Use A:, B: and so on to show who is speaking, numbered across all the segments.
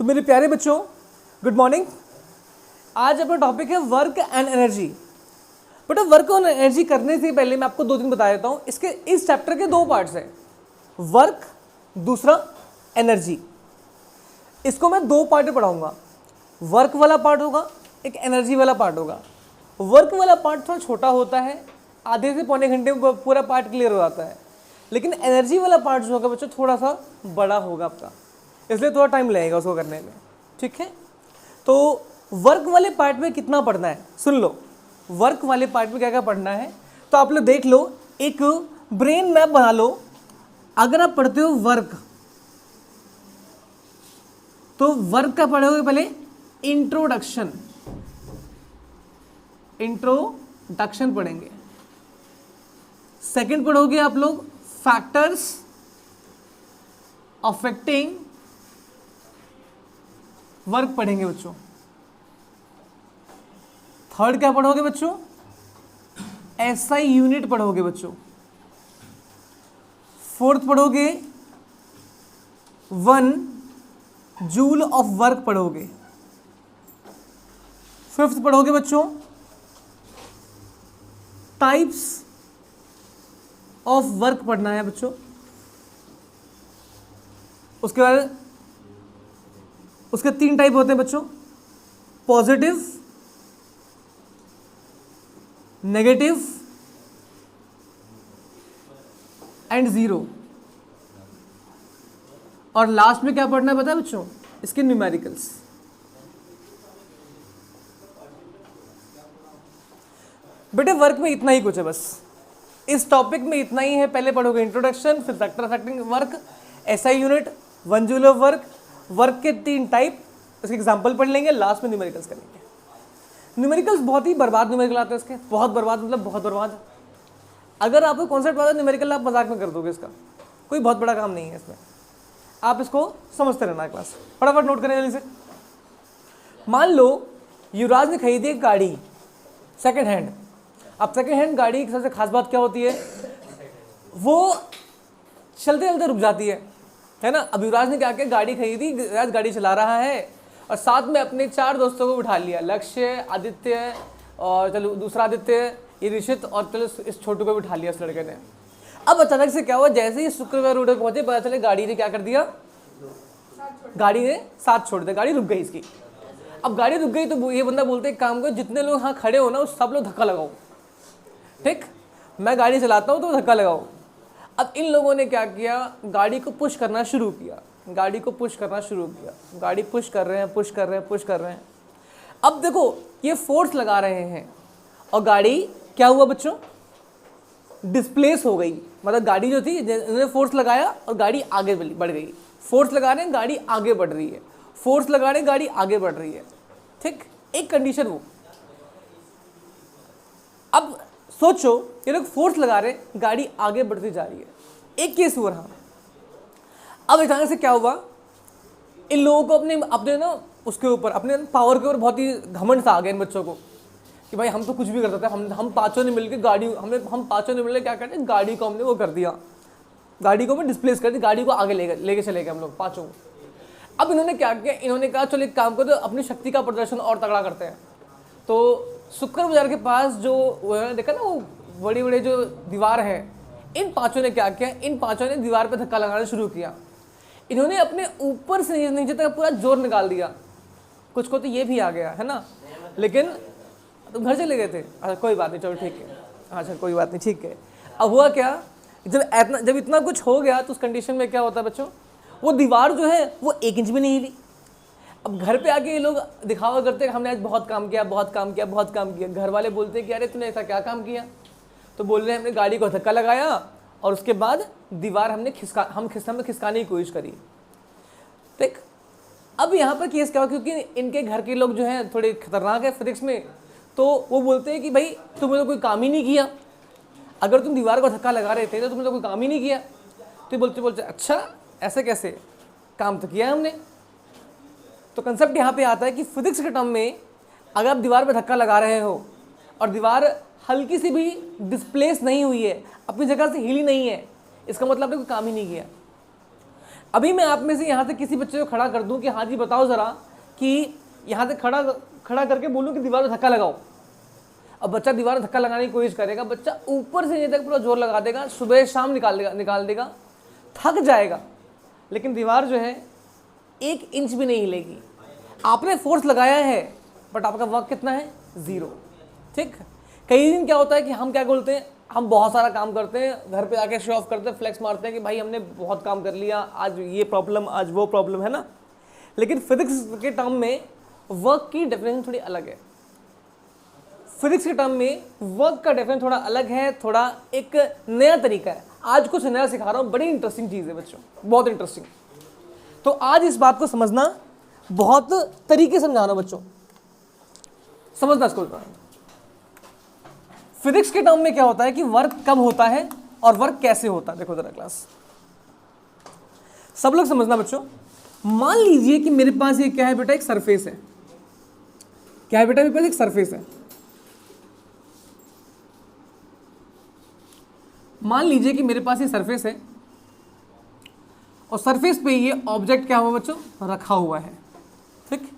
A: तो मेरे प्यारे बच्चों, गुड मॉर्निंग। आज अपना टॉपिक है वर्क एंड एनर्जी। बेटा वर्क और एनर्जी करने से पहले मैं आपको 2 दिन बता देता हूँ। इसके इस चैप्टर के 2 पार्ट्स हैं, वर्क, दूसरा एनर्जी। इसको मैं 2 पार्ट में पढ़ाऊंगा। वर्क वाला पार्ट होगा, एक एनर्जी वाला पार्ट होगा। वर्क वाला पार्ट थोड़ा छोटा होता है, आधे से पौने घंटे में पूरा पार्ट क्लियर हो जाता है। लेकिन एनर्जी वाला पार्ट जो होगा बच्चों थोड़ा सा बड़ा होगा आपका, इसलिए थोड़ा टाइम लगेगा उसको करने में। ठीक है, तो वर्क वाले पार्ट में कितना पढ़ना है सुन लो। वर्क वाले पार्ट में क्या क्या पढ़ना है तो आप लोग देख लो, एक ब्रेन मैप बना लो। अगर आप पढ़ते हो वर्क, तो वर्क का पढ़ोगे पहले इंट्रोडक्शन पढ़ेंगे। सेकंड पढ़ोगे आप लोग फैक्टर्स अफेक्टिंग वर्क पढ़ेंगे बच्चों। थर्ड क्या पढ़ोगे बच्चों? एसआई यूनिट पढ़ोगे बच्चों। फोर्थ पढ़ोगे 1 जूल ऑफ वर्क पढ़ोगे। फिफ्थ पढ़ोगे बच्चों टाइप्स ऑफ वर्क पढ़ना है बच्चों। उसके बाद उसके 3 टाइप होते हैं बच्चों, पॉजिटिव, नेगेटिव एंड जीरो। और लास्ट में क्या पढ़ना है पता है बच्चों? इसके न्यूमेरिकल्स। बेटे वर्क में इतना ही कुछ है, बस इस टॉपिक में इतना ही है। पहले पढ़ोगे इंट्रोडक्शन, फिर factor affecting work, SI unit, 1 joule of work, work के 3 टाइप, इसके एग्जांपल पढ़ लेंगे, लास्ट में न्यूमेरिकल्स करेंगे। न्यूमेरिकल्स बहुत ही बर्बाद न्यूमेरिकल आते हैं इसके, बहुत बर्बाद मतलब बहुत बर्बाद। अगर आपको कॉन्सेप्ट पता है न्यूमेरिकल, आप मजाक में कर दोगे, इसका कोई बहुत बड़ा काम नहीं है इसमें। आप इसको समझते रहना क्लास, फटाफट नोट करें जल्दी से। मान लो युवराज ने खरीदी एक गाड़ी सेकेंड हैंड। अब सेकेंड हैंड गाड़ी की सबसे खास बात क्या होती है? वो चलते चलते रुक जाती है ना। अब युवराज ने क्या किया, गाड़ी खरीदी, युवराज गाड़ी चला रहा है और साथ में अपने 4 दोस्तों को बिठा लिया, लक्ष्य, आदित्य और चलो दूसरा आदित्य, ये ऋषित, और चलो इस छोटू को बिठा लिया इस लड़के ने। अब अचानक से क्या हुआ, जैसे ही शुक्रवार रोड पर पहुंचे पता चले गाड़ी ने क्या कर दिया, गाड़ी ने साथ छोड़ दिया, गाड़ी रुक गई इसकी। अब गाड़ी रुक गई तो ये बंदा बोलते एक काम करो, जितने लोग यहाँ खड़े हो ना उस सब लोग धक्का लगाओ। ठीक, मैं गाड़ी चलाता हूँ तो धक्का लगाओ। अब इन लोगों ने क्या किया, गाड़ी को पुश करना शुरू किया, गाड़ी को पुश करना शुरू किया। गाड़ी पुश कर रहे हैं, पुश कर रहे हैं, पुश कर रहे हैं। अब देखो ये फोर्स लगा रहे हैं और गाड़ी क्या हुआ बच्चों, डिस्प्लेस हो गई। मतलब गाड़ी जो थी, इन्होंने फोर्स लगाया और गाड़ी आगे बढ़ गई। फोर्स लगा रहे हैं, गाड़ी आगे बढ़ रही है, फोर्स लगा रहे हैं, गाड़ी आगे बढ़ रही है। ठीक, एक कंडीशन वो। अब सोचो ये लोग फोर्स लगा रहे हैं, गाड़ी आगे बढ़ती जा रही है, एक केस हुआ रहा। अब अचानक से क्या हुआ, इन लोगों को अपने ना उसके ऊपर, अपने पावर के ऊपर बहुत ही घमंड सा आ गया इन बच्चों को कि भाई हम तो कुछ भी कर सकते हैं। हम पांचों ने मिलकर गाड़ी, हम पांचों ने मिलकर क्या करते हैं, गाड़ी को हमने वो कर दिया, गाड़ी को हमने डिस्प्लेस कर दिया, गाड़ी को आगे लेके चले गए हम लोग पाँचों। अब इन्होंने क्या किया, इन्होंने कहा चलो एक काम करो, तो अपनी शक्ति का प्रदर्शन और तगड़ा करते हैं। तो शुक्र बाजार के पास जो उन्होंने देखा ना, वो बड़ी बड़ी जो दीवार है, इन पांचों ने क्या किया, इन पांचों ने दीवार पे धक्का लगाना शुरू किया। इन्होंने अपने ऊपर से नीचे तक पूरा जोर निकाल दिया। कुछ को तो ये भी आ गया है ना, लेकिन तुम घर चले गए थे। अच्छा कोई बात नहीं, चलो ठीक है, अच्छा कोई बात नहीं, ठीक है। अब हुआ क्या, जब इतना कुछ हो गया तो उस कंडीशन में क्या होता है बच्चों, वो दीवार जो है वो 1 इंच भी नहीं हिली। अब घर पे आके ये लोग दिखावा करते हैं हमने आज बहुत काम किया, बहुत काम किया, बहुत काम किया। घर वाले बोलते हैं कि अरे तूने ऐसा क्या काम किया? तो बोल रहे हैं हमने गाड़ी को धक्का लगाया और उसके बाद दीवार हमने खिसकाने की कोशिश करी। ठीक, अब यहाँ पर केस क्या हुआ, क्योंकि इनके घर के लोग जो हैं थोड़े खतरनाक है फिजिक्स में, तो वो बोलते हैं कि भाई तुमने तो कोई काम ही नहीं किया, अगर तुम दीवार को धक्का लगा रहे थे तो तुमने तो कोई काम ही नहीं किया। तो बोलते अच्छा ऐसे कैसे, काम तो किया है हमने। तो कंसेप्ट यहाँ पे आता है कि फिजिक्स के टर्म में अगर आप दीवार पे धक्का लगा रहे हो और दीवार हल्की सी भी डिस्प्लेस नहीं हुई है, अपनी जगह से हिली नहीं है, इसका मतलब आपने कोई काम ही नहीं किया। अभी मैं आप में से यहाँ से किसी बच्चे को खड़ा कर दूं कि हाँ जी बताओ ज़रा, कि यहाँ से खड़ा करके बोलूँ कि दीवार में धक्का लगाओ। अब बच्चा दीवार में धक्का लगाने की कोशिश करेगा, बच्चा ऊपर से नीचे तक पूरा जोर लगा देगा, सुबह शाम निकाल देगा, थक जाएगा, लेकिन दीवार जो है 1 इंच भी नहीं हिलेगी। आपने फोर्स लगाया है बट आपका वर्क कितना है? 0। ठीक। कई दिन क्या होता है कि हम क्या बोलते हैं, हम बहुत सारा काम करते हैं, घर पे आके शो ऑफ करते हैं, फ्लेक्स मारते हैं कि भाई हमने बहुत काम कर लिया, आज ये प्रॉब्लम, आज वो प्रॉब्लम, है ना। लेकिन फिजिक्स के टर्म में वर्क की डेफिनेशन थोड़ी अलग है। फिजिक्स के टर्म में वर्क का डेफिनेशन थोड़ा अलग है, थोड़ा एक नया तरीका है। आज कुछ नया सिखा रहा हूँ, बड़ी इंटरेस्टिंग चीज़ है बच्चों, बहुत इंटरेस्टिंग। तो आज इस बात को समझना, बहुत तरीके से समझाना बच्चों, समझना इसको। फिजिक्स के टर्म में क्या होता है कि वर्क कब होता है और वर्क कैसे होता है। देखो जरा क्लास, सब लोग समझना बच्चों। मान लीजिए कि मेरे पास ये क्या है बेटा, एक सरफेस है। क्या है बेटा? मेरे पास एक सरफेस है। मान लीजिए कि मेरे पास ये सरफेस है और सरफेस पे ये ऑब्जेक्ट क्या हुआ बच्चों? रखा हुआ है। ठीक।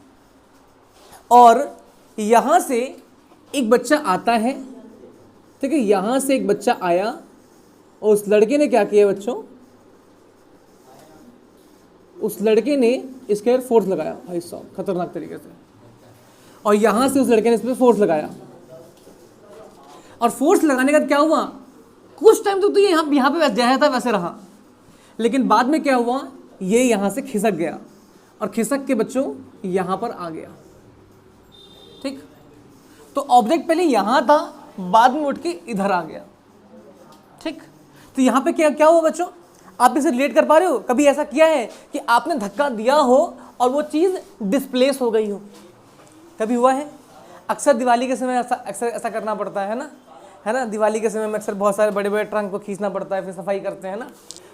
A: और यहां से एक बच्चा आता है, ठीक है, यहां से एक बच्चा आया और उस लड़के ने क्या किया बच्चों? उस लड़के ने इसके फोर्स लगाया, भाई साहब खतरनाक तरीके से, और यहां से उस लड़के ने इस पर फोर्स लगाया। और फोर्स लगाने का क्या हुआ? कुछ टाइम तो ये यहाँ पे जैसा था वैसे रहा, लेकिन बाद में क्या हुआ? ये यहां से खिसक गया और खिसक के बच्चों यहां पर आ गया। ठीक। तो ऑब्जेक्ट पहले यहां था, बाद में उठ के इधर आ गया। ठीक। तो यहां पे क्या हुआ बच्चों? आप इसे रिलेट कर पा रहे हो? कभी ऐसा किया है कि आपने धक्का दिया हो और वो चीज़ डिस्प्लेस हो गई हो? कभी हुआ है? अक्सर दिवाली के समय ऐसा करना पड़ता है ना, है ना। दिवाली के समय में अक्सर बहुत सारे बड़े बड़े ट्रंक को खींचना पड़ता है, फिर सफाई करते हैं ना।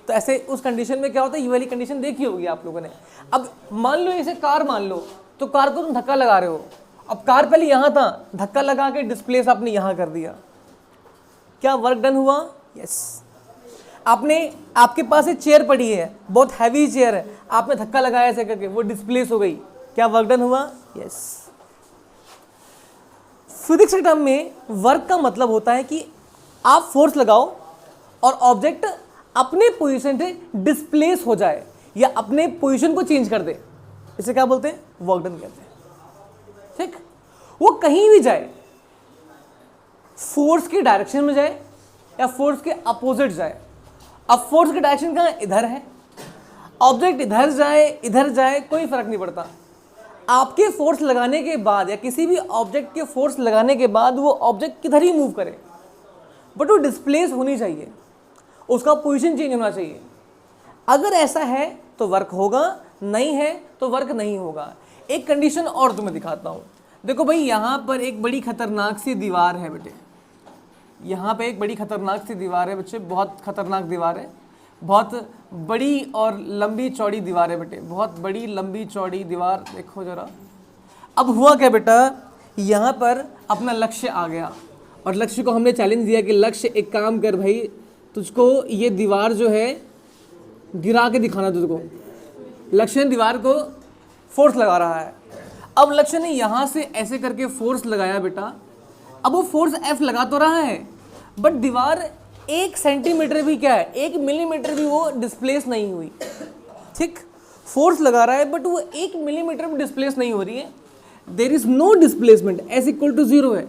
A: तो ऐसे उस कंडीशन में क्या होता है, ये वाली कंडीशन देखी होगी आप लोगों ने। अब मान लो इसे कार मान लो, तो कार को तुम धक्का लगा रहे हो। अब कार पहले यहाँ था, धक्का लगा के डिस्प्लेस आपने यहाँ कर दिया। क्या वर्क डन हुआ? यस। आपके पास एक चेयर पड़ी है, बहुत हैवी चेयर है, आपने धक्का लगाया ऐसे करके, वो डिस्प्लेस हो गई। क्या वर्क डन हुआ? यस। फिजिक्स के टर्म में वर्क का मतलब होता है कि आप फोर्स लगाओ और ऑब्जेक्ट अपने पोजीशन से डिस्प्लेस हो जाए या अपने पोजीशन को चेंज कर दे। इसे क्या बोलते हैं? वर्क डन कहते हैं। ठीक। वो कहीं भी जाए, फोर्स की डायरेक्शन में जाए या फोर्स के अपोजिट जाए। अब फोर्स की डायरेक्शन कहाँ? इधर है। ऑब्जेक्ट इधर जाए कोई फर्क नहीं पड़ता। आपके फोर्स लगाने के बाद या किसी भी ऑब्जेक्ट के फोर्स लगाने के बाद वो ऑब्जेक्ट किधर ही मूव करे, बट वो डिस्प्लेस होनी चाहिए, उसका पोजीशन चेंज होना चाहिए। अगर ऐसा है तो वर्क होगा, नहीं है तो वर्क नहीं होगा। एक कंडीशन और तुम्हें दिखाता हूँ। देखो भाई, यहाँ पर एक बड़ी खतरनाक सी दीवार है बेटे, यहाँ पे एक बड़ी खतरनाक सी दीवार है बच्चे, बहुत खतरनाक दीवार है, बहुत बड़ी और लंबी चौड़ी दीवार है बेटे, बहुत बड़ी लंबी चौड़ी दीवार। देखो जरा, अब हुआ क्या बेटा, यहाँ पर अपना लक्ष्य आ गया और लक्ष्य को हमने चैलेंज दिया कि लक्ष्य एक काम कर भाई, तुझको ये दीवार जो है गिरा के दिखाना तुझको। लक्ष्य ने दीवार को फोर्स लगा रहा है। अब लक्ष्य ने यहाँ से ऐसे करके फोर्स लगाया बेटा। अब वो फोर्स F लगा तो रहा है, बट दीवार 1 सेंटीमीटर भी, क्या है 1 मिलीमीटर भी वो डिस्प्लेस नहीं हुई। ठीक। फोर्स लगा रहा है बट वो 1 मिलीमीटर भी डिस्प्लेस नहीं हो रही है। There is no displacement, S = 0 है।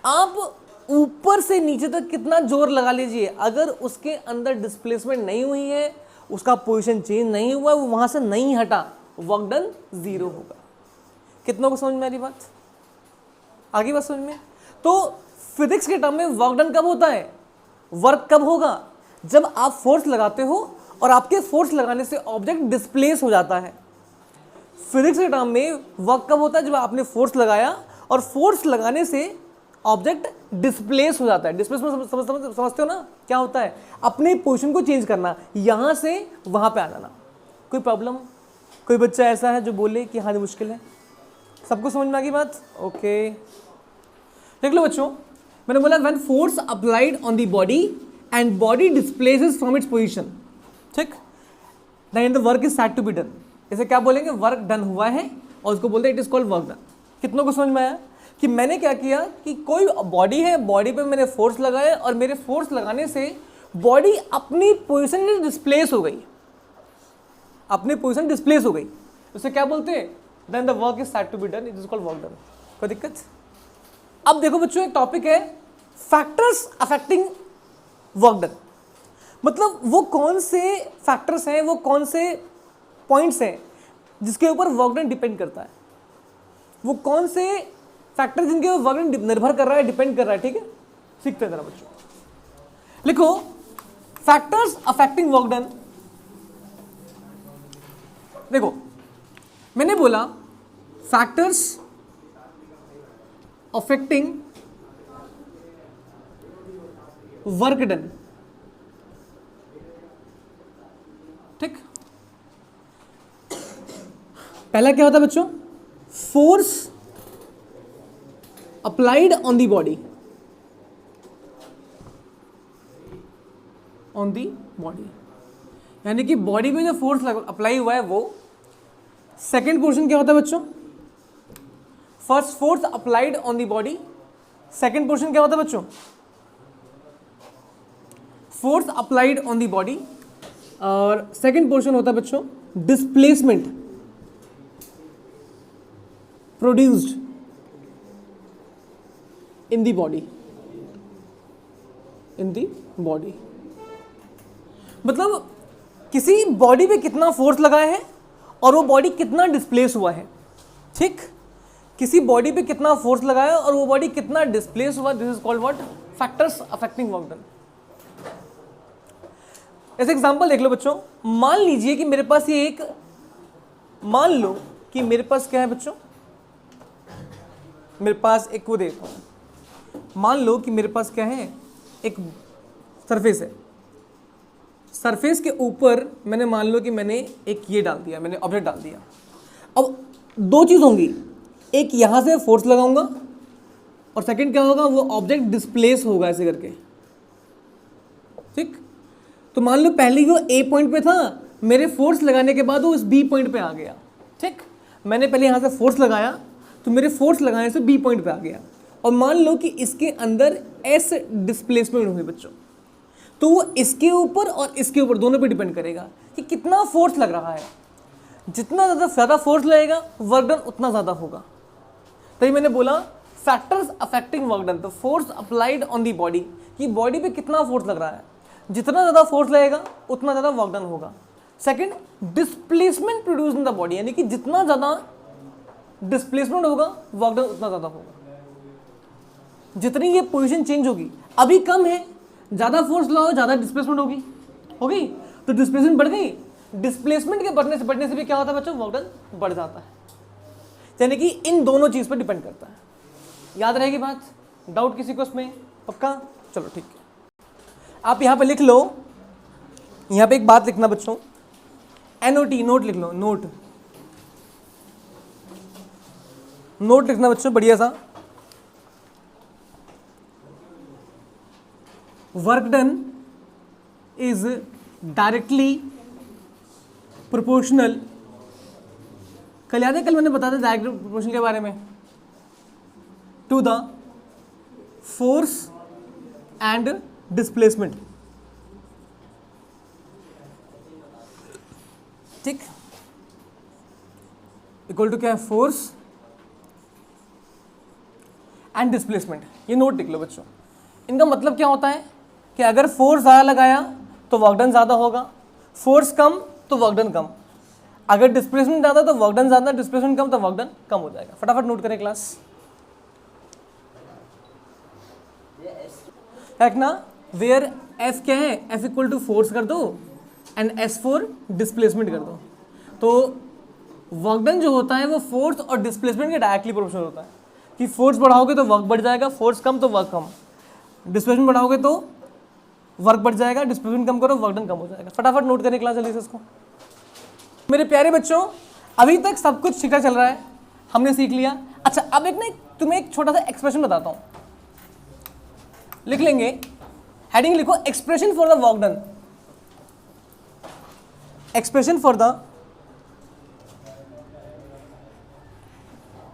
A: आप ऊपर से नीचे तक कितना जोर लगा लीजिए, अगर उसके अंदर डिस्प्लेसमेंट नहीं हुई है, उसका पोजीशन चेंज नहीं हुआ, वो वहां से नहीं हटा, वर्क डन 0 होगा। कितनों को समझ में आ रही बात? आगे बात समझ में? तो फिजिक्स के टर्म में वर्क डन कब होता है, वर्क कब होगा? जब आप फोर्स लगाते हो और आपके फोर्स लगाने से ऑब्जेक्ट डिस्प्लेस हो जाता है। फिजिक्स के टर्म में वर्क कब होता है? जब आपने फोर्स लगाया और फोर्स लगाने से ऑब्जेक्ट डिस्प्लेस हो जाता है। डिस्प्लेसमेंट समझते हो ना? क्या होता है? अपने पोजीशन को चेंज करना, यहां से वहां पे आ जाना। कोई प्रॉब्लम? कोई बच्चा ऐसा है जो बोले कि हाँ मुश्किल है? सबको समझ में आ गई बात? ओके, देख लो बच्चों, मैंने बोला when force applied on the body and body displaces from its position. ठीक। Then the work is said to be done. इसे क्या बोलेंगे, वर्क डन हुआ है, और उसको बोलते हैं it is called work done. कितनों को समझ में आया कि मैंने क्या किया कि कोई बॉडी है, बॉडी पे मैंने फोर्स लगाया और मेरे फोर्स लगाने से बॉडी अपनी पोजीशन में डिस्प्लेस हो गई, अपनी पोजीशन डिस्प्लेस हो गई, उसे क्या बोलते हैं, then the work is said to be done, it is called work done. कोई दिक्कत? अब देखो बच्चों, एक टॉपिक है फैक्टर्स अफेक्टिंग वर्क डन। मतलब वो कौन से फैक्टर्स हैं, वो कौन से पॉइंट्स हैं जिसके ऊपर वर्क डन डिपेंड करता है, वो कौन से फैक्टर जिनके ऊपर वर्क डन निर्भर कर रहा है, डिपेंड कर रहा है। ठीक है, सीखते हैं जरा बच्चों। लिखो फैक्टर्स अफेक्टिंग वर्क डन। देखो मैंने बोला फैक्टर्स अफेक्टिंग वर्क डन, ठीक। पहला क्या होता है बच्चों, force applied on the body, on the body, यानी कि बॉडी में जो फोर्स अप्लाई हुआ है वो। सेकेंड पोर्शन क्या होता है बच्चों, first force applied on the body, second portion क्या होता है बच्चों, force applied on the body, और सेकेंड पोर्शन होता है बच्चों displacement produced in the body, in the body. मतलब किसी बॉडी पे कितना फोर्स लगा है और वो बॉडी कितना डिस्प्लेस हुआ है, ठीक। किसी बॉडी पे कितना फोर्स लगाया और वो बॉडी कितना डिस्प्लेस हुआ, this is called what, factors affecting work done. ऐसे एग्जांपल देख लो बच्चों, मान लीजिए कि मेरे पास ये एक, मान लो कि मेरे पास क्या है बच्चों, मेरे पास एक, वो देखो मान लो कि मेरे पास क्या है, एक सरफेस है, सरफेस के ऊपर मैंने मान लो कि मैंने एक ये डाल दिया, मैंने ऑब्जेक्ट डाल दिया। अब दो चीज़ होंगी, एक यहाँ से फोर्स लगाऊंगा और सेकंड क्या होगा, वो ऑब्जेक्ट डिस्प्लेस होगा ऐसे करके, ठीक। तो मान लो पहले वो ए पॉइंट पे था, मेरे फोर्स लगाने के बाद वो इस बी पॉइंट पे आ गया, ठीक। मैंने पहले यहाँ से फोर्स लगाया तो मेरे फोर्स लगाने से बी पॉइंट पे आ गया, और मान लो कि इसके अंदर एस डिस्प्लेसमेंट हुई बच्चों, तो वो इसके ऊपर और इसके ऊपर दोनों पे डिपेंड करेगा कि कितना फोर्स लग रहा है। जितना ज़्यादा फोर्स लगेगा वर्क डन उतना ज़्यादा होगा। तभी मैंने बोला फैक्टर्स अफेक्टिंग वर्क डन, तो force applied on the body, कि बॉडी पे कितना फोर्स लग रहा है, जितना ज़्यादा फोर्स लगेगा उतना ज़्यादा वर्क डन होगा। Second, displacement produce in the body, यानी कि जितना ज़्यादा डिस्प्लेसमेंट होगा वर्क डन उतना ज़्यादा होगा। जितनी ये पोजीशन चेंज होगी, अभी कम है, ज़्यादा फोर्स लगाओ ज़्यादा डिस्प्लेसमेंट होगी, तो डिस्प्लेसमेंट बढ़ गई, डिस्प्लेसमेंट के बढ़ने से भी क्या होता है बच्चों, वर्क डन बढ़ जाता है। यानी कि इन दोनों चीज़ पर डिपेंड करता है। याद रहेगी बात? डाउट किसी को इसमें? पक्का? चलो ठीक है, आप यहाँ पे लिख लो, यहाँ पे एक बात लिखना बच्चों, NOT, नोट लिख लो, नोट लिखना बच्चों बढ़िया सा। Work done is directly proportional, कल याद है, कल मैंने बताया था डायरेक्ट प्रोपोर्शनल के बारे में, to the force and displacement, ठीक। इक्वल टू क्या है, फोर्स एंड डिस्प्लेसमेंट। ये नोट लिख लो बच्चों। इनका मतलब क्या होता है कि अगर फोर्स ज़्यादा लगाया तो वर्क डन ज़्यादा होगा, फोर्स कम तो वर्क डन कम, अगर डिस्प्लेसमेंट ज़्यादा तो वर्क डन ज़्यादा, डिस्प्लेसमेंट कम तो वर्क डन कम हो जाएगा। फटाफट नोट करें क्लास, ना वेयर एफ क्या है, एफ इक्वल टू फोर्स कर दो एंड एस फोर डिस्प्लेसमेंट कर दो। तो वर्क डन जो होता है वो फोर्स और डिस्प्लेसमेंट के डायरेक्टली प्रोपोर्शनल होता है, कि फोर्स बढ़ाओगे तो वर्क बढ़ जाएगा, फोर्स कम तो वर्क कम, डिस्प्लेसमेंट बढ़ाओगे तो वर्क बढ़ जाएगा, डिस्प्लेसमेंट कम करो वर्क डन कम हो जाएगा। फटाफट नोट करें क्लास जल्दी से इसको। मेरे प्यारे बच्चों, अभी तक सब कुछ ठीक ठाक चल रहा है, हमने सीख लिया। अच्छा, अब एक ना तुम्हें एक छोटा सा एक्सप्रेशन बताता हूँ, लिख लेंगे, हेडिंग लिखो expression for the work done. Expression for the,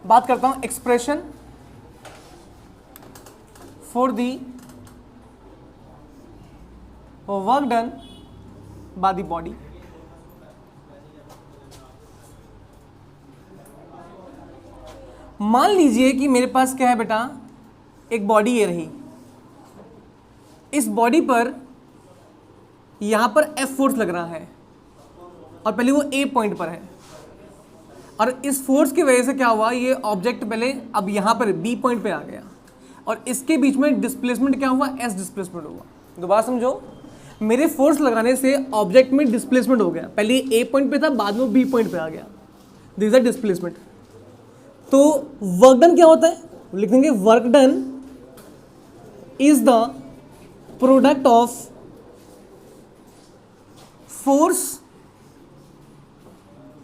A: बात करता हूं expression for the work done by the body. मान लीजिए कि मेरे पास क्या है बेटा, एक बॉडी ये रही, इस बॉडी पर यहां पर F फोर्स लग रहा है और पहले वो A पॉइंट पर है, और इस फोर्स की वजह से क्या हुआ, ये ऑब्जेक्ट पहले अब यहां पर B पॉइंट पे आ गया और इसके बीच में डिस्प्लेसमेंट क्या हुआ, S डिस्प्लेसमेंट हुआ। दोबारा समझो, मेरे फोर्स लगाने से ऑब्जेक्ट में डिस्प्लेसमेंट हो गया, पहले A पॉइंट पे था, बाद में B पॉइंट पे आ गया, दिस इज डिस्प्लेसमेंट। तो वर्क डन क्या होता है, लिखेंगे work done is the product of force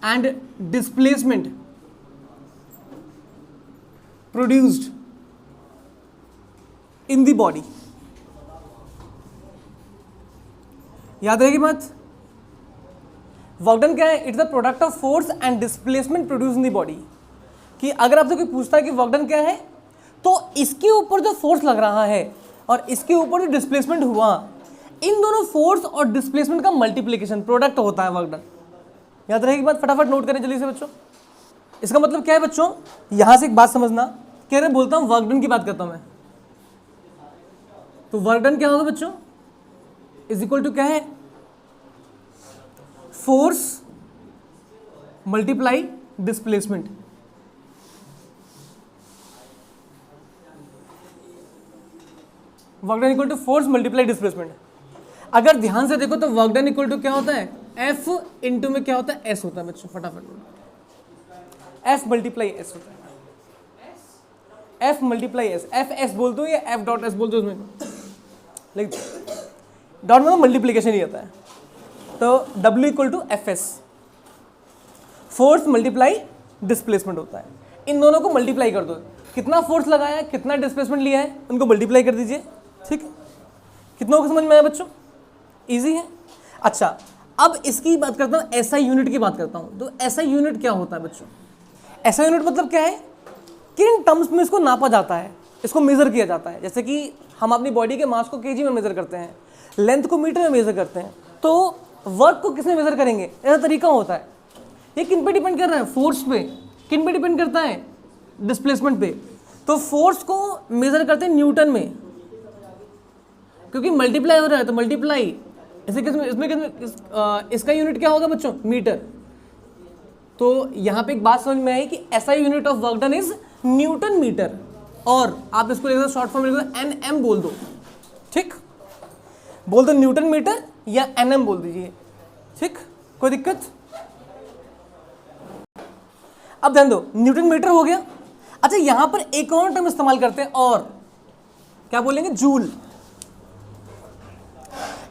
A: and displacement produced in the body. याद रहेगी बात, वर्क डन क्या है, it's the product of force and displacement produce in the body. कि अगर आपसे कोई पूछता है कि वर्क डन क्या है, तो इसके ऊपर जो फोर्स लग रहा है और इसके ऊपर जो डिस्प्लेसमेंट हुआ, इन दोनों फोर्स और डिस्प्लेसमेंट का मल्टीप्लिकेशन प्रोडक्ट होता है वर्क डन। याद रहेगी बात, फटाफट नोट करें जल्दी से बच्चों। इसका मतलब क्या है बच्चों, यहां से एक बात समझना, कह रहे बोलता हूं वर्क डन की बात करता हूं मैं, तो वर्क डन क्या होगा बच्चों, इज इक्वल टू क्या है, force multiply displacement. Work done equal to force multiply displacement. अगर ध्यान से देखो तो वर्क डन इक्वल टू क्या होता है, F इंटू में क्या होता है, S होता है बच्चों, फटाफट F मल्टीप्लाई S होता है, F multiply S, F S बोल दो या F डॉट S बोल दो, उसमें लाइक डॉट में मल्टीप्लीकेशन ही आता है, तो W equal to FS, force multiply displacement होता है। इन दोनों को मल्टीप्लाई कर दो, कितना फोर्स लगाया है, कितना डिस्प्लेसमेंट लिया है, उनको मल्टीप्लाई कर दीजिए, ठीक है। कितनों को समझ में आया बच्चों, इजी है। अच्छा, अब इसकी बात करता हूँ, एसआई यूनिट की बात करता हूँ। तो एसआई यूनिट क्या होता है बच्चों, एसआई यूनिट मतलब क्या है, किन टर्म्स में इसको नापा जाता है, इसको मेजर किया जाता है। जैसे कि हम अपनी बॉडी के मास को केजी में मेजर करते हैं, लेंथ को मीटर में मेजर करते हैं, तो वर्क को किस में मेजर करेंगे, ऐसा तरीका होता है। ये किन पे डिपेंड कर रहा है, फोर्स पे। किन पे डिपेंड करता है, डिस्प्लेसमेंट पे। तो फोर्स को मेजर करते हैं न्यूटन में, क्योंकि मल्टीप्लाई हो रहा है, तो मल्टीप्लाई इसका यूनिट क्या होगा बच्चों, मीटर। तो यहाँ पे एक बात समझ में आई कि SI unit of work done is newton metre, और आप इसको लिख दो शॉर्ट फॉर्म लिख दो एनएम बोल दो, ठीक, बोल दो न्यूटन मीटर या एनएम बोल दीजिए, ठीक, कोई दिक्कत। अब ध्यान दो, न्यूटन मीटर हो गया। अच्छा, यहां पर एक और टर्म इस्तेमाल करते हैं, और क्या बोलेंगे, जूल।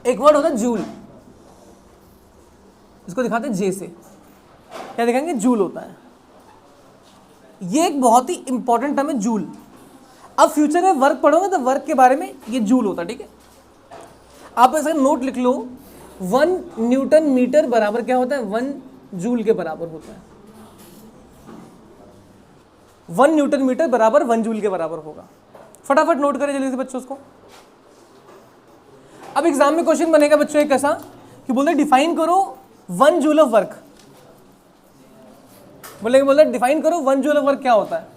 A: एक वर्ड होता है जूल, इसको दिखाते हैं जे से, क्या दिखाएंगे, जूल होता है। ये एक बहुत ही इंपॉर्टेंट टर्म है जूल। अब फ्यूचर में वर्क पढ़ोगे तो वर्क के बारे में ये जूल होता है, ठीक है। आप ऐसा नोट लिख लो, 1 न्यूटन मीटर बराबर क्या होता है, 1 जूल के बराबर होता है। 1 न्यूटन मीटर बराबर 1 जूल के बराबर होगा। फटाफट नोट करें जल्दी से बच्चों उसको। अब एग्जाम में क्वेश्चन बनेगा बच्चों एक ऐसा कि बोलते डिफाइन करो 1 जूल ऑफ वर्क, बोले डिफाइन करो 1 जूल ऑफ वर्क क्या होता है।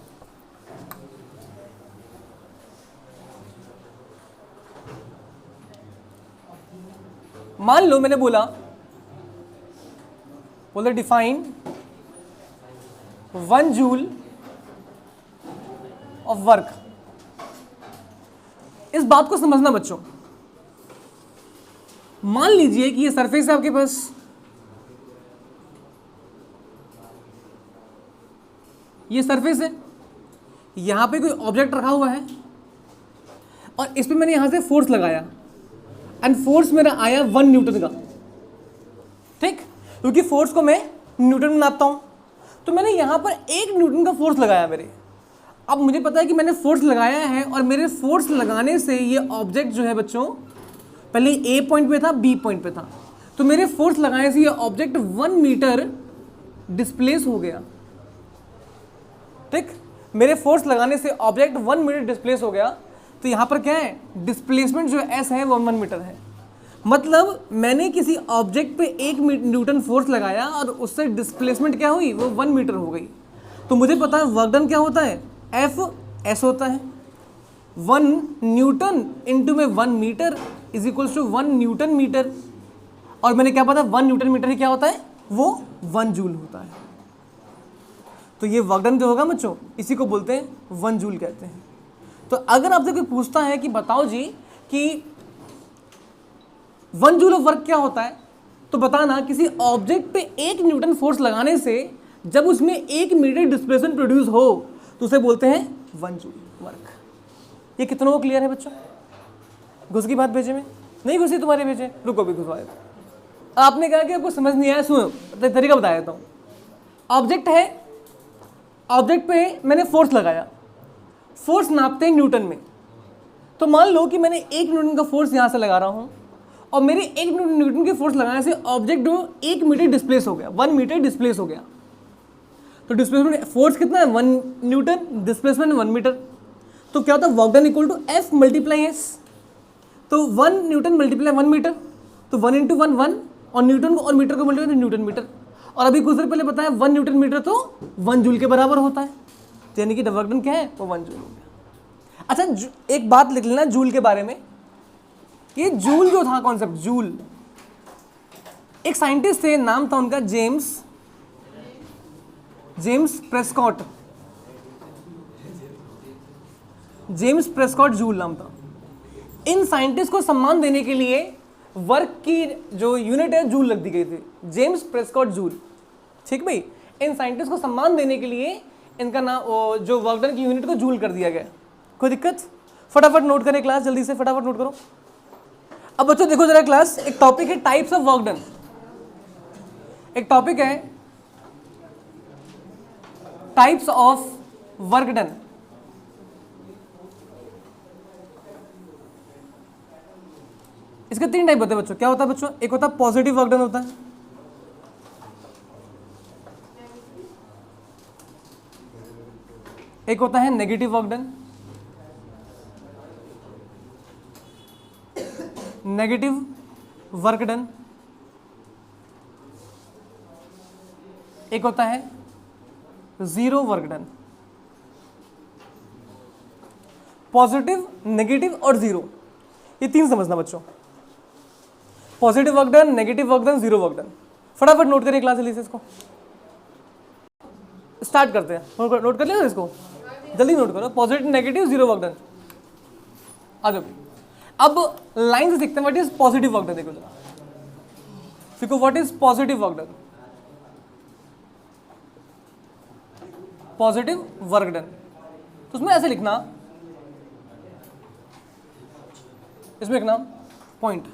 A: मान लो मैंने बोला, बोले डिफाइन 1 जूल ऑफ वर्क। इस बात को समझना बच्चों, मान लीजिए कि ये सरफेस है आपके पास, ये सरफेस है, यहां पे कोई ऑब्जेक्ट रखा हुआ है और इस पे मैंने यहां से फोर्स लगाया एंड फोर्स मेरा आया 1 न्यूटन का, ठीक, क्योंकि फोर्स को मैं न्यूटन में नापता हूं। तो मैंने यहां पर 1 न्यूटन का फोर्स लगाया मेरे। अब मुझे पता है कि मैंने फोर्स लगाया है और मेरे फोर्स लगाने से ये ऑब्जेक्ट जो है बच्चों, पहले ए पॉइंट पे था, बी पॉइंट पे था, तो मेरे फोर्स लगाने से ये ऑब्जेक्ट 1 मीटर डिस्प्लेस हो गया। ठीक, मेरे फोर्स लगाने से ऑब्जेक्ट 1 मीटर डिस्प्लेस हो गया। तो यहाँ पर क्या है, डिस्प्लेसमेंट जो एस है वो 1 मीटर है। मतलब मैंने किसी ऑब्जेक्ट पे 1 न्यूटन फोर्स लगाया और उससे डिस्प्लेसमेंट क्या हुई, वो 1 मीटर हो गई। तो मुझे पता है वर्क डन क्या होता है, एफ एस होता है, 1 न्यूटन इंटू में 1 metre is equals to 1 newton metre. और मैंने क्या पता, 1 न्यूटन मीटर ही क्या होता है, वो 1 जूल होता है। तो ये वर्क डन जो होगा बच्चों, इसी को बोलते हैं 1 जूल कहते हैं। तो अगर आपसे कोई पूछता है कि बताओ जी कि 1 जूल ऑफ वर्क क्या होता है, तो बताना किसी ऑब्जेक्ट पे 1 न्यूटन फोर्स लगाने से जब उसमें 1 मीटर डिस्प्लेसमेंट प्रोड्यूस हो तो उसे बोलते हैं 1 जूल वर्क। ये कितनों को क्लियर है बच्चों? घुस की बात भेजे में? नहीं घुसी तुम्हारे भेजे? रुको भी घुसवाए। आपने कहा कि आपको समझ नहीं आया, सुनो तरीका बता देता हूँ। ऑब्जेक्ट है, ऑब्जेक्ट पे मैंने फोर्स लगाया, फोर्स नापते हैं न्यूटन में। तो मान लो कि मैंने 1 न्यूटन का फोर्स यहाँ से लगा रहा हूँ और मेरे 1 न्यूटन के फोर्स लगाने से ऑब्जेक्ट 1 मीटर डिस्प्लेस हो गया, 1 मीटर डिस्प्लेस हो गया। तो डिस्प्लेसमेंट फोर्स कितना है, 1 न्यूटन, डिस्प्लेसमेंट 1 मीटर। तो क्या होता है, work done equal to F multiply S. तो 1 न्यूटन मल्टीप्लाई 1 मीटर, तो 1 इंटू 1 1, और न्यूटन को और मीटर को मल्टीप्लाई न्यूटन मीटर। और अभी कुछ देर पहले बताया 1 न्यूटन मीटर तो 1 जूल के बराबर होता है। यानी कि वर्क डन क्या है, वो 1 जूल हो गया। अच्छा एक बात लिख लेना जूल के बारे में, ये जूल जो था कॉन्सेप्ट, जूल, एक साइंटिस्ट थे, नाम था उनका James Prescott. James Prescott joule नाम था। इन साइंटिस्ट को सम्मान देने के लिए वर्क की जो यूनिट है जूल रख दी गई थी, जेम्स प्रेस्कॉट जूल। ठीक भाई, इन साइंटिस्ट को सम्मान देने के लिए इनका नाम, जो वर्क डन की यूनिट को जूल कर दिया गया। कोई दिक्कत? फटाफट नोट करें क्लास, जल्दी से फटाफट नोट करो। अब बच्चों देखो जरा क्लास, एक टॉपिक है टाइप्स ऑफ वर्क डन। एक टॉपिक है टाइप्स ऑफ वर्क डन। इसके 3 टाइप होते हैं बच्चों। क्या होता है बच्चों? एक होता है पॉजिटिव वर्क डन होता है, एक होता है negative work done. Negative work done, एक होता है zero work done. Positive, negative और जीरो, ये 3 समझना बच्चों। Positive work done, negative work done, zero work done. फटाफट नोट करें क्लास, जल्दी से इसको स्टार्ट करते हैं। नोट कर लिया इसको, जल्दी नोट करो। Positive, negative, zero work done. आ जाओ, अब लाइन से सीखते हैं what is positive work done. देखो जरा, देखो what is positive work done. Positive work done, तो उसमें ऐसे लिखना, इसमें लिखना पॉइंट।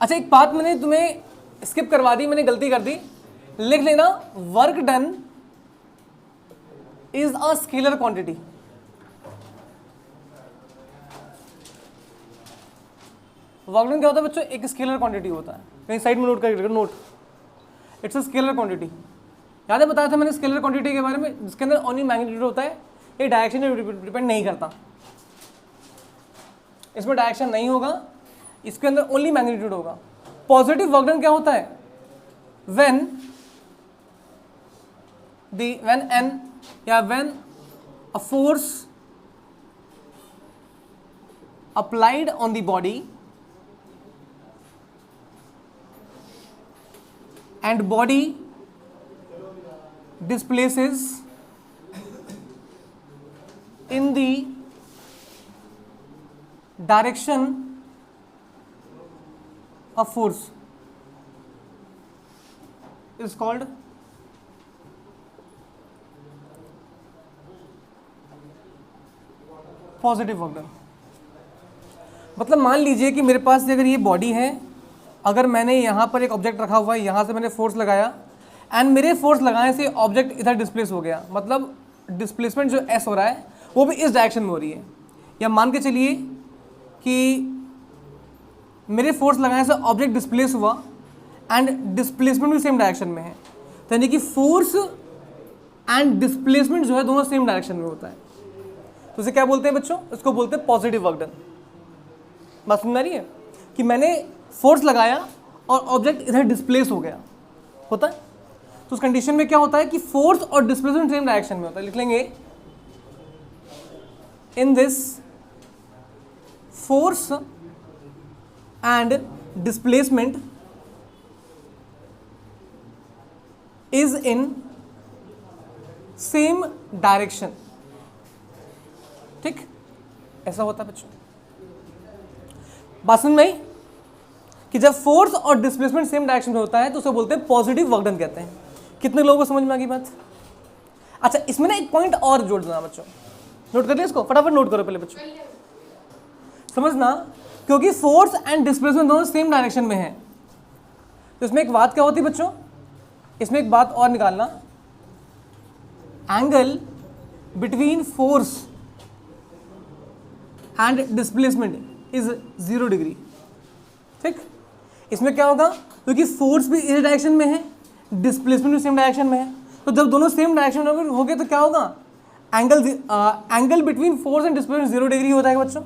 A: अच्छा एक बात मैंने तुम्हें स्किप करवा दी, मैंने गलती कर दी। लिख लेना work done is a scalar quantity. Work done क्या होता है बच्चों? एक स्केलर क्वांटिटी होता है। कहीं साइड में नोट कर, note, it's a scalar quantity. याद है बताया था मैंने स्केलर क्वांटिटी के बारे में, जिसके अंदर ओनली मैग्नीट्यूड होता है, ये डायरेक्शन डिपेंड नहीं करता। इसमें डायरेक्शन नहीं होगा, इसके अंदर ओनली मैग्नीट्यूड होगा। पॉजिटिव वर्क डन क्या होता है? व्हेन एन या when a force applied on the body and body displaces in the direction of force is called positive work done. मतलब मान लीजिए कि मेरे पास अगर ये बॉडी है, अगर मैंने यहाँ पर एक ऑब्जेक्ट रखा हुआ है, यहाँ से मैंने फोर्स लगाया एंड मेरे फोर्स लगाने से ऑब्जेक्ट इधर डिस्प्लेस हो गया, मतलब डिस्प्लेसमेंट जो एस हो रहा है वो भी इस डायरेक्शन में हो रही है। या मान के चलिए कि मेरे फोर्स लगाने से ऑब्जेक्ट डिस्प्लेस हुआ एंड डिस्प्लेसमेंट भी सेम डायरेक्शन में है, तो यानी कि फोर्स एंड डिस्प्लेसमेंट जो है दोनों सेम डायरेक्शन में होता है, तो उसे क्या बोलते हैं बच्चों? इसको बोलते हैं पॉजिटिव वर्क डन। बात समझ आ रही है कि मैंने फोर्स लगाया और ऑब्जेक्ट इधर डिस्प्लेस हो गया, होता है, तो उस कंडीशन में क्या होता है कि फोर्स और डिस्प्लेसमेंट सेम डायरेक्शन में होता है। लिख लेंगे इन this force and displacement is in same direction. ठीक, ऐसा होता है बच्चों। बात समझ में आई कि जब फोर्स और डिस्प्लेसमेंट सेम डायरेक्शन में होता है तो उसे बोलते हैं पॉजिटिव वर्क डन कहते हैं। कितने लोगों को समझ में आ गई बात? अच्छा, इसमें ना एक पॉइंट और जोड़ देना बच्चों, नोट कर लिया इसको, फटाफट नोट करो पहले बच्चों, समझना, क्योंकि फोर्स एंड डिस्प्लेसमेंट दोनों सेम डायरेक्शन में है, तो इसमें एक बात क्या होती है बच्चों, इसमें एक बात और निकालना, angle between force and displacement is 0 degree. ठीक, इसमें क्या होगा, क्योंकि फोर्स भी इस डायरेक्शन में है, डिस्प्लेसमेंट भी सेम डायरेक्शन में है, तो जब दोनों सेम डायरेक्शन में हो गए तो क्या होगा, angle between force and displacement 0 degree हो जाएगा बच्चों।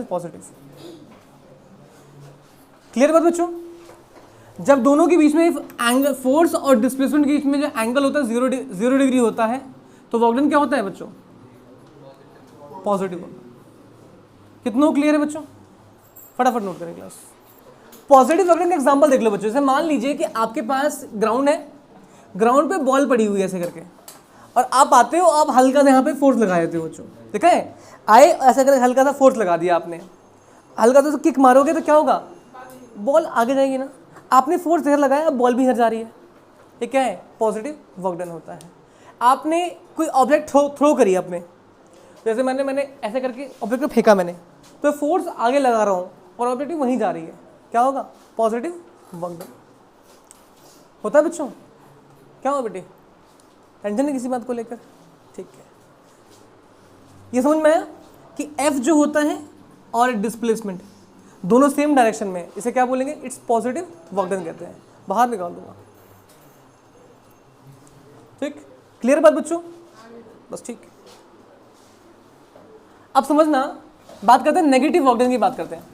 A: पॉजिटिव, क्लियर बात बच्चों? जब दोनों के बीच में एंगल, फोर्स और डिस्प्लेसमेंट के बीच में जो एंगल होता है 0 डिग्री होता है, तो वर्क डन क्या होता है बच्चों? पॉजिटिव। कितना क्लियर है बच्चों? फटाफट नोट करें क्लास। पॉजिटिव वर्क डन का एग्जांपल देख लो बच्चों। जैसे मान लीजिए कि आपके पास ग्राउंड है, ग्राउंड पे बॉल पड़ी हुई है ऐसे करके, और आप आते हो, आप हल्का सा यहाँ पे फोर्स लगा देते हो बच्चों, देखा है, आए ऐसा करके हल्का सा फोर्स लगा दिया आपने, हल्का सा किक मारोगे तो क्या होगा, बॉल आगे जाएगी ना। आपने फोर्स इधर लगाया, अब बॉल भी इधर जा रही है, ये क्या है, पॉजिटिव वर्क डन होता है। आपने कोई ऑब्जेक्ट थ्रो करी अपने, जैसे मैंने ऐसे करके ऑब्जेक्ट को फेंका मैंने, तो फोर्स आगे लगा रहा हूँ और ऑब्जेक्ट वहीं जा रही है, क्या होगा, पॉजिटिव वर्क डन होता है बच्चों। क्या हो बेटे, टेंशन नहीं किसी बात को लेकर? ठीक है, ये समझ में आया कि F जो होता है और डिस्प्लेसमेंट दोनों सेम डायरेक्शन में, इसे क्या बोलेंगे, इट्स पॉजिटिव वर्क डन कहते हैं। बाहर निकाल दूंगा। ठीक, क्लियर बात बच्चों? बस ठीक। अब समझना, बात करते हैं नेगेटिव वर्क डन की बात करते हैं।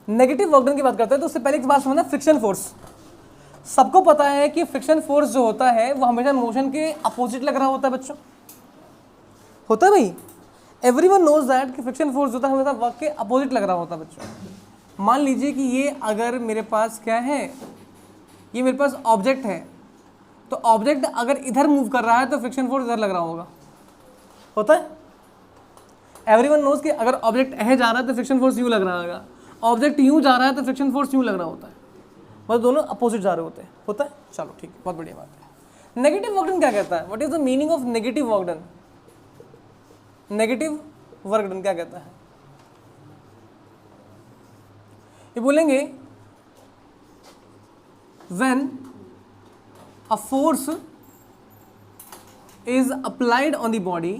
A: नेगेटिव वर्क डन की बात करते हैं तो उससे पहले एक बात समझना, फ्रिक्शन फोर्स। सबको पता है कि फ्रिक्शन फोर्स जो होता है वो हमेशा मोशन के अपोजिट लग रहा होता है बच्चों, होता है भाई, एवरीवन नोज दैट कि फ्रिक्शन फोर्स होता है हमेशा वर्क के अपोजिट लग रहा होता है बच्चों। मान लीजिए कि ये अगर मेरे पास क्या है, ये मेरे पास ऑब्जेक्ट है, तो ऑब्जेक्ट अगर इधर मूव कर रहा है तो फ्रिक्शन फोर्स इधर लग रहा होगा, होता है। एवरीवन नोज कि अगर ऑब्जेक्ट ऐसे जा रहा है तो फ्रिक्शन फोर्स यूँ लग रहा होगा, ऑब्जेक्ट यूँ जा रहा है तो फ्रिक्शन फोर्स यूँ लग रहा होता है, मतलब दोनों अपोजिट जा रहे होते हैं, होता है। चलो ठीक है, बहुत बढ़िया बात है। नेगेटिव वर्क डन क्या कहता है, what is the meaning of negative work done? Negative work done क्या कहता है, ये बोलेंगे when a force is applied on the body,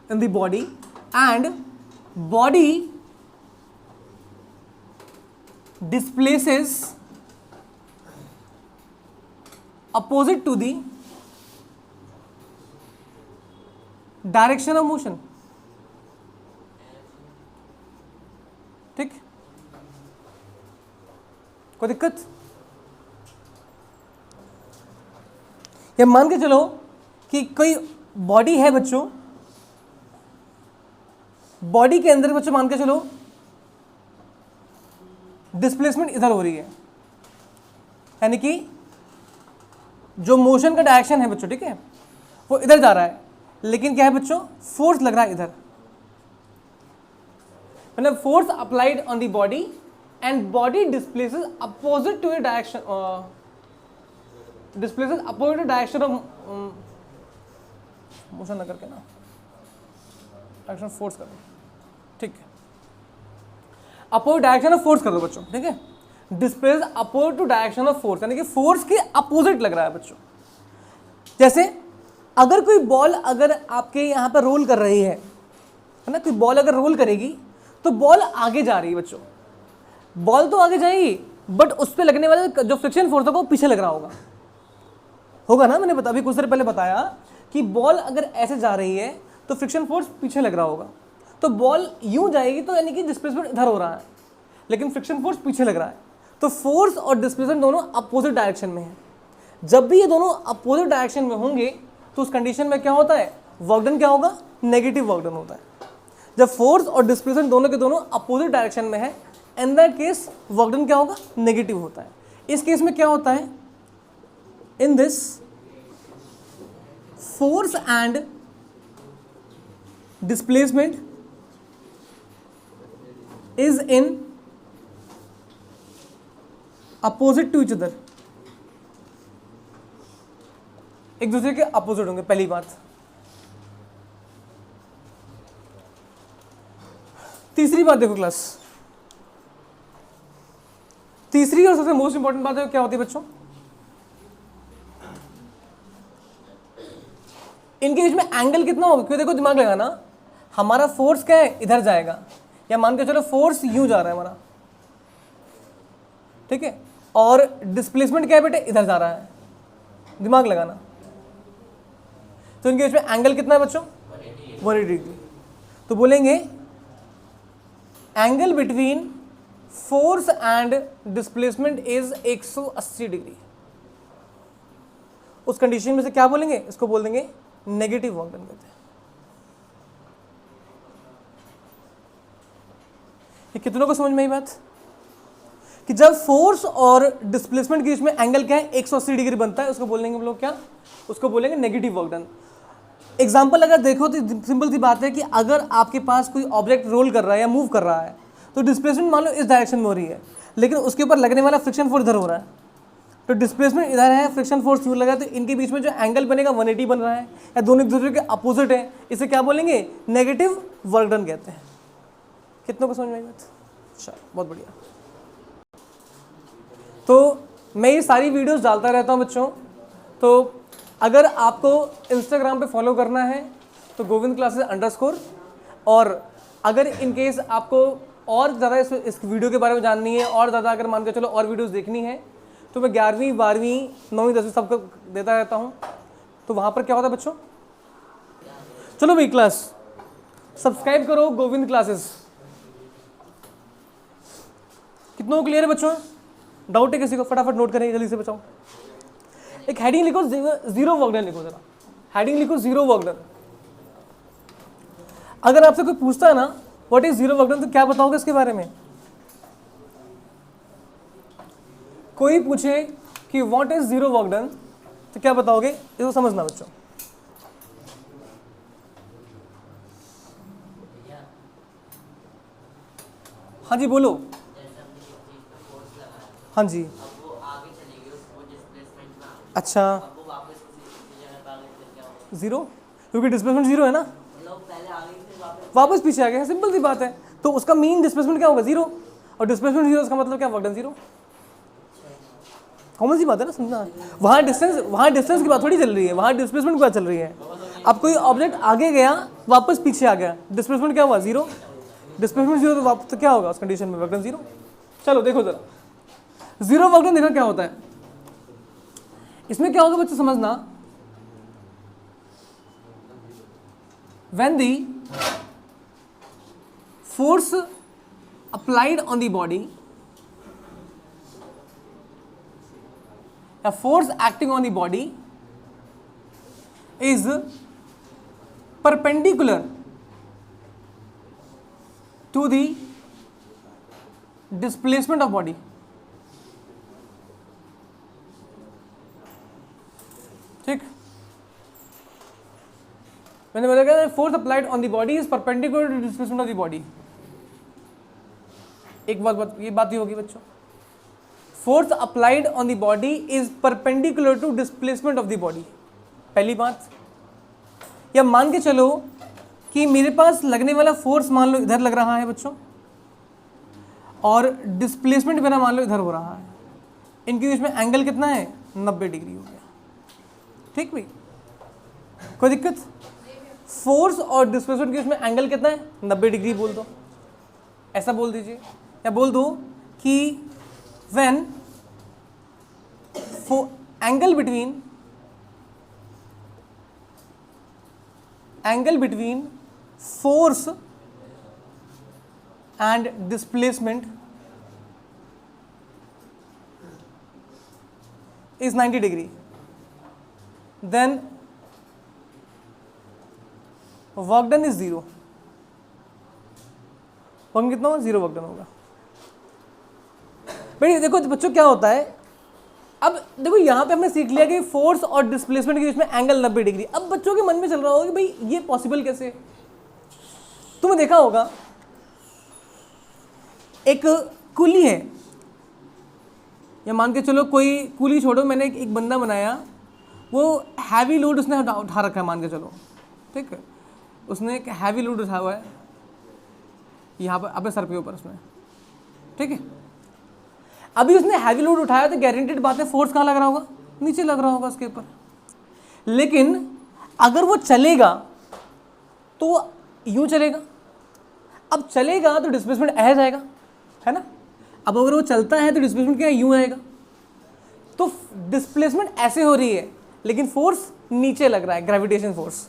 A: in the body, and body displaces opposite to the direction of motion. ठीक, कोई दिक्कत? या मान के चलो कि कोई बॉडी है बच्चों, बॉडी के अंदर बच्चों मान के चलो डिस्प्लेसमेंट इधर हो रही है, यानी कि जो मोशन का डायरेक्शन है बच्चों, ठीक है, वो इधर जा रहा है, लेकिन क्या है बच्चों, फोर्स लग रहा है इधर, मतलब force applied on the body and body displaces opposite to the direction, displaces opposite to direction of motion, ना करके ना डायरेक्शन फोर्स कर, ठीक है, अपोजिट डायरेक्शन ऑफ फोर्स कर दो बच्चों, ठीक है, displace opposite to direction of force, यानी कि फोर्स के अपोजिट लग रहा है बच्चों। जैसे अगर कोई बॉल अगर आपके यहाँ पर रोल कर रही है ना, कोई बॉल अगर रोल करेगी तो बॉल आगे जा रही है बच्चों, बॉल तो आगे जाएगी बट उस पर लगने वाला जो फ्रिक्शन फोर्स होगा वो पीछे लग रहा होगा ना, मैंने अभी कुछ देर पहले बताया कि बॉल अगर ऐसे जा रही है तो फ्रिक्शन फोर्स पीछे लग रहा होगा, तो बॉल यूं जाएगी तो यानी कि डिस्प्लेसमेंट इधर हो रहा है लेकिन फ्रिक्शन फोर्स पीछे लग रहा है, तो फोर्स और डिस्प्लेसमेंट दोनों अपोजिट डायरेक्शन में है। जब भी ये दोनों अपोजिट डायरेक्शन में होंगे तो उस कंडीशन में क्या होता है, वर्क डन क्या होगा, नेगेटिव वर्क डन होता है। जब फोर्स और डिस्प्लेसमेंट दोनों के दोनों अपोजिट डायरेक्शन में है, in that case work done क्या होगा, नेगेटिव होता है। इस केस में क्या होता है, in this force and displacement is in opposite to each other, एक दूसरे के अपोजिट होंगे, पहली बात। तीसरी बात देखो क्लास, तीसरी और सबसे मोस्ट इंपॉर्टेंट बात है क्या होती है बच्चों, इनके बीच में एंगल कितना होगा, क्यों देखो दिमाग लगाना, हमारा फोर्स क्या है, इधर जाएगा, या मान के चलो फोर्स यूं जा रहा है हमारा, ठीक है, और डिस्प्लेसमेंट क्या है बेटे, इधर जा रहा है, दिमाग लगाना। तो इनके बीच में एंगल कितना है बच्चों, 180 डिग्री। तो बोलेंगे angle between force and displacement is 180 degree. उस कंडीशन में से क्या बोलेंगे, इसको बोल देंगे नेगेटिव वर्क डन कहते हैं। ये कितनों को समझ में आई बात कि जब फोर्स और डिस्प्लेसमेंट के बीच में एंगल क्या है, 180 डिग्री बनता है, उसको बोलेंगे हम लोग क्या, उसको बोलेंगे नेगेटिव वर्क डन। एग्जाम्पल अगर देखो तो सिंपल सी बात है कि अगर आपके पास कोई ऑब्जेक्ट रोल कर रहा है या मूव कर रहा है तो डिस्प्लेसमेंट मान लो इस डायरेक्शन में हो रही है, लेकिन उसके ऊपर लगने वाला फ्रिक्शन फोर्स इधर हो रहा है, तो डिस्प्लेसमेंट इधर है, फ्रिक्शन फोर्स यूं लगा है, तो इनके बीच में जो एंगल बनेगा 180 बन रहा है, या दोनों एक दूसरे के अपोजिट है, इसे क्या बोलेंगे, नेगेटिव वर्क डन कहते हैं। कितनों को समझ में आई बात, अच्छा बहुत बढ़िया। तो मैं ये सारी वीडियोस डालता रहता हूँ बच्चों, तो अगर आपको इंस्टाग्राम पे फॉलो करना है तो गोविंद क्लासेस _ और अगर इन केस आपको और ज़्यादा इस वीडियो के बारे में जाननी है और ज़्यादा अगर मान के चलो और वीडियोस देखनी है तो मैं 11वीं 12वीं 9वीं 10वीं सबको देता रहता हूँ। तो वहाँ पर क्या होता है बच्चों, चलो भाई क्लास सब्सक्राइब करो गोविंद क्लासेस। कितनों को क्लियर है बच्चों, डाउट है किसी को, फटाफट नोट करें जल्दी से बचाओ। एक हेडिंग लिखो, जीरो वर्क डन लिखो, जरा हेडिंग लिखो जीरो वर्क डन। अगर आपसे कोई पूछता है ना what is zero work done तो क्या बताओगे इसके बारे में, कोई पूछे कि what is zero work done तो क्या बताओगे, इसको समझना बच्चों। हाँ जी बोलो, हाँ जी, अच्छा जीरो, क्योंकि डिस्प्लेसमेंट जीरो है ना, वापस पीछे आ गया, सिंपल सी बात है। तो उसका मीन डिस्प्लेसमेंट क्या होगा, जीरो, और डिस्प्लेसमेंट जीरो इसका मतलब क्या, वर्क डन जीरो। कॉमन सी बात है ना, समझना। वहाँ डिस्टेंस की बात थोड़ी चल रही है, वहाँ डिस्प्लेसमेंट की बात चल रही है। अब कोई ऑब्जेक्ट आगे गया वापस पीछे आ गया, डिस्प्लेसमेंट क्या हुआ, जीरो। डिस्प्लेसमेंट जीरो तो वापस तो क्या होगा उस कंडीशन में, वर्क डन जीरो। चलो देखो जरा जीरो वर्क डन देखो क्या होता है। इसमें क्या होगा बच्चों समझना, when the force applied on the body, a force acting on the body is perpendicular to the displacement of body. ठीक, मैंने बोला force applied on the body is perpendicular to displacement of the body. एक बात ये बात ही होगी बच्चों, force applied on the body is perpendicular to displacement of the body, पहली बात। या मान के चलो कि मेरे पास लगने वाला फोर्स मान लो इधर लग रहा है बच्चों, और डिस्प्लेसमेंट मेरा मान लो इधर हो रहा है, इनके बीच में एंगल कितना है 90 डिग्री हो गया। ठीक भाई, कोई दिक्कत? फोर्स और डिस्प्लेसमेंट के बीच में एंगल कितना है 90 डिग्री बोल दो, ऐसा बोल दीजिए, या बोल दो कि when angle between force and displacement is 90 degree, then work done is 0। Work कितना होगा? 0 वर्क डन होगा। भाई देखो बच्चों क्या होता है, अब देखो यहाँ पे हमने सीख लिया कि फोर्स और डिस्प्लेसमेंट के बीच में एंगल 90 डिग्री। अब बच्चों के मन में चल रहा होगा कि भाई ये पॉसिबल कैसे? तुमने देखा होगा एक कुली है, या मान के चलो कोई कुली छोड़ो, मैंने एक बंदा बनाया, वो हैवी लोड उसने उठा रखा है मान के चलो, ठीक है, उसने एक हैवी लोड उठाया हुआ है यहाँ पर अपने सर के ऊपर उसने, ठीक है। अभी उसने हैवी लोड उठाया तो गारंटेड बात है फोर्स कहाँ लग रहा होगा? नीचे लग रहा होगा उसके ऊपर। लेकिन अगर वो चलेगा तो यूं चलेगा, अब चलेगा तो डिस्प्लेसमेंट ऐसे जाएगा, है ना। अब अगर वो चलता है तो डिस्प्लेसमेंट क्या है? यूं आएगा। तो डिस्प्लेसमेंट ऐसे हो रही है लेकिन फोर्स नीचे लग रहा है, ग्रेविटेशन फोर्स।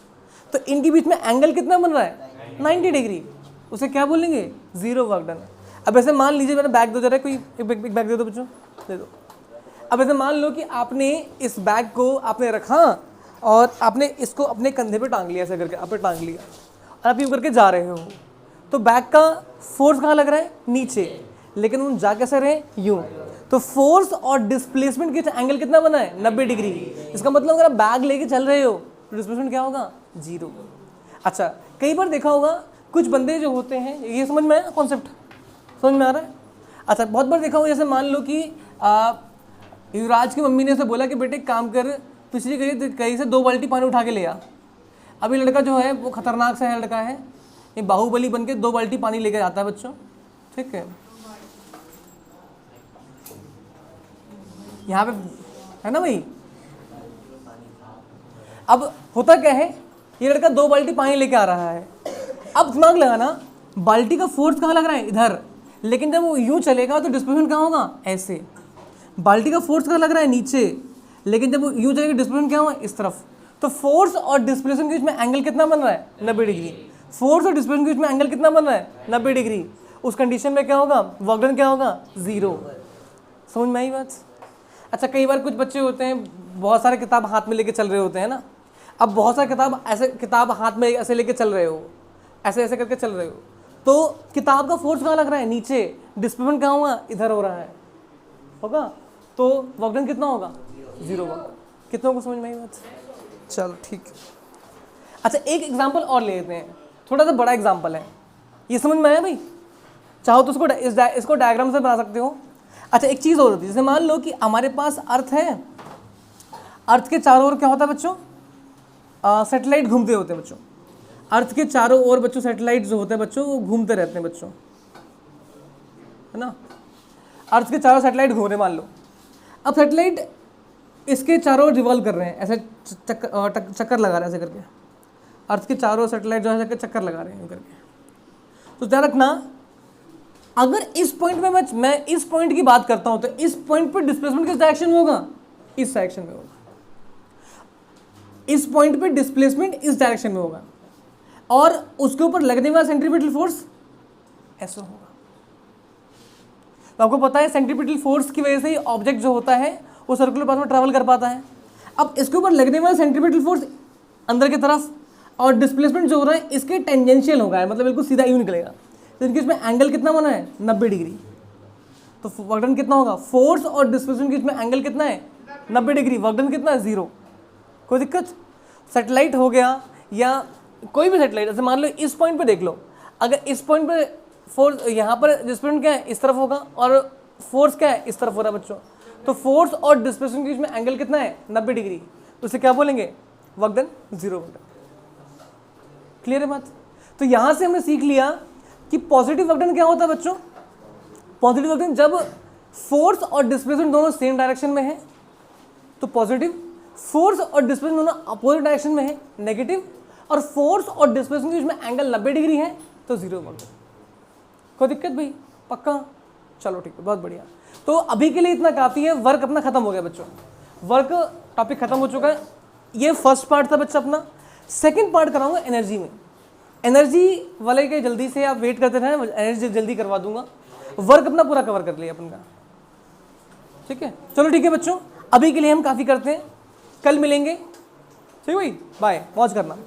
A: तो इनके बीच में एंगल कितना बन रहा है? 90 डिग्री। उसे क्या बोलेंगे? 0 वर्क डन। अब ऐसे मान लीजिए, मेरा बैग दो जरा, कोई एक बैग दे दो बच्चों, दे दो। अब ऐसे मान लो कि आपने इस बैग को आपने रखा और आपने इसको अपने कंधे पे टांग लिया, ऐसे करके आपने टांग लिया और आप यूँ करके जा रहे हो, तो बैग का फोर्स कहाँ लग रहा है? नीचे, लेकिन उन जा कैसे रहे? यूँ। तो फोर्स और डिस्प्लेसमेंट के एंगल कितना बना है? 90 डिग्री। इसका मतलब अगर आप बैग लेके चल रहे हो तो डिस्प्लेसमेंट क्या होगा? 0। अच्छा, कई बार देखा होगा कुछ बंदे जो होते हैं, ये समझ में आया कॉन्सेप्ट? समझ में आ रहा है? अच्छा, बहुत बार देखा होगा, जैसे मान लो कि युवराज की मम्मी ने उसे बोला कि बेटे काम कर, पिछली कहीं से 2 बाल्टी पानी उठा के ले आ। अभी लड़का जो है वो खतरनाक सा है लड़का है, ये बाहुबली बन के 2 बाल्टी पानी लेकर आता है बच्चों, ठीक है। यहाँ पे है ना भाई। अब होता क्या है, ये लड़का 2 बाल्टी पानी लेके आ रहा है। अब दिमाग लगाना, बाल्टी का फोर्स कहाँ लग रहा है? इधर। लेकिन जब वो यूं चलेगा तो डिस्प्लेसमेंट कहाँ होगा? ऐसे। बाल्टी का फोर्स कहाँ लग रहा है? नीचे। लेकिन जब वो यूं चलेगा डिस्प्लेसमेंट क्या होगा? इस तरफ। तो फोर्स और डिस्प्लेसमेंट के बीच में एंगल कितना बन रहा है? 90 डिग्री। फोर्स और डिस्प्लेसमेंट के बीच में एंगल कितना बन रहा है? 90 डिग्री। उस कंडीशन में क्या होगा? वर्क डन क्या होगा? 0। समझ में आई बात? अच्छा, कई बार कुछ बच्चे होते हैं बहुत सारे किताब हाथ में लेके चल रहे होते हैं ना। अब बहुत सारे किताब हाथ में ऐसे लेके चल रहे हो, ऐसे ऐसे करके चल रहे हो, तो किताब का फोर्स कहाँ लग रहा है? नीचे। डिस्प्लेसमेंट कहाँ होगा? इधर हो रहा है, होगा। तो वर्क डन कितना होगा? 0 वर्क। कितनों को समझ में आई बात? चलो ठीक है। अच्छा, एक एग्जाम्पल और ले लेते हैं, थोड़ा सा बड़ा एग्जाम्पल है। ये समझ में आया भाई? चाहो तो इसको डायग्राम से बना सकते हो। अच्छा, एक चीज़ और होती है, जैसे मान लो कि हमारे पास अर्थ है, अर्थ के चारों ओर क्या होता है बच्चों? सैटेलाइट घूमते होते हैं बच्चों। अर्थ के चारों ओर बच्चों सैटेलाइट जो होते हैं बच्चों, वो घूमते रहते हैं बच्चों, है ना। अर्थ के चारों सैटेलाइट घूम रहे मान लो। अब सैटेलाइट इसके चारों ओर रिवॉल्व कर रहे हैं, ऐसे चक्कर लगा रहे हैं, ऐसे करके अर्थ के चारों सैटेलाइट जो है चक्कर लगा रहे हैं करके। तो ध्यान रखना, अगर इस पॉइंट में मैं इस पॉइंट की बात करता हूं तो इस पॉइंट पर डिस्प्लेसमेंट किस डायरेक्शन में होगा? इस डायरेक्शन में होगा। इस पॉइंट पे डिस्प्लेसमेंट इस डायरेक्शन में होगा और उसके ऊपर लगने वाला सेंट्रीपिटल फोर्स ऐसा होगा। तो आपको पता है सेंट्रीपिटल फोर्स की वजह से ही ऑब्जेक्ट जो होता है वो सर्कुलर पाथ में ट्रैवल कर पाता है। अब इसके ऊपर लगने वाला सेंट्रीपिटल फोर्स अंदर की तरफ और डिस्प्लेसमेंट जो हो रहा है इसके टेंजेंशियल होगा, मतलब बिल्कुल सीधा यूं निकलेगा। तो इनके इसमें एंगल कितना बना है? 90 डिग्री। तो वर्क डन कितना होगा? फोर्स और डिस्प्लेसमेंट के बीच में एंगल कितना है? 90 डिग्री। वर्क डन कितना है? 0। कोई दिक्कत? सैटेलाइट हो गया या कोई भी सैटेलाइट, जैसे मान लो इस पॉइंट पे देख लो, अगर इस पॉइंट पे फोर्स, यहाँ पर डिस्प्लेसमेंट क्या है? इस तरफ होगा और फोर्स क्या है? इस तरफ हो रहा है बच्चों। तो फोर्स और डिस्प्लेसमेंट के बीच में एंगल कितना है? 90 डिग्री। तो उसे क्या बोलेंगे? Work done 0 work done. Clear है बात? तो यहां से हमने सीख लिया कि पॉजिटिव वर्क डन क्या होता है बच्चों, पॉजिटिव वर्क डन जब फोर्स और डिस्प्लेसमेंट दोनों सेम डायरेक्शन में है तो पॉजिटिव, फोर्स और डिस्प्लेसमेंट दोनों अपोजिट डायरेक्शन में है नेगेटिव, और फोर्स और डिस्प्लेसमेंट के बीच में एंगल 90 डिग्री है तो जीरो वर्क डन। कोई दिक्कत भाई? पक्का? चलो ठीक है, बहुत बढ़िया। तो अभी के लिए इतना काफ़ी है, वर्क अपना खत्म हो गया बच्चों, वर्क टॉपिक खत्म हो चुका है। ये फर्स्ट पार्ट था बच्चा अपना। सेकंड पार्ट कराऊंगा एनर्जी में। एनर्जी वाले के जल्दी से आप वेट करते रहें, एनर्जी जल्दी करवा दूंगा। वर्क अपना पूरा कवर कर लिया अपन का, ठीक है। चलो ठीक है बच्चों, अभी के लिए हम काफ़ी करते हैं, कल मिलेंगे, ठीक है भाई, बाय, मौज करना।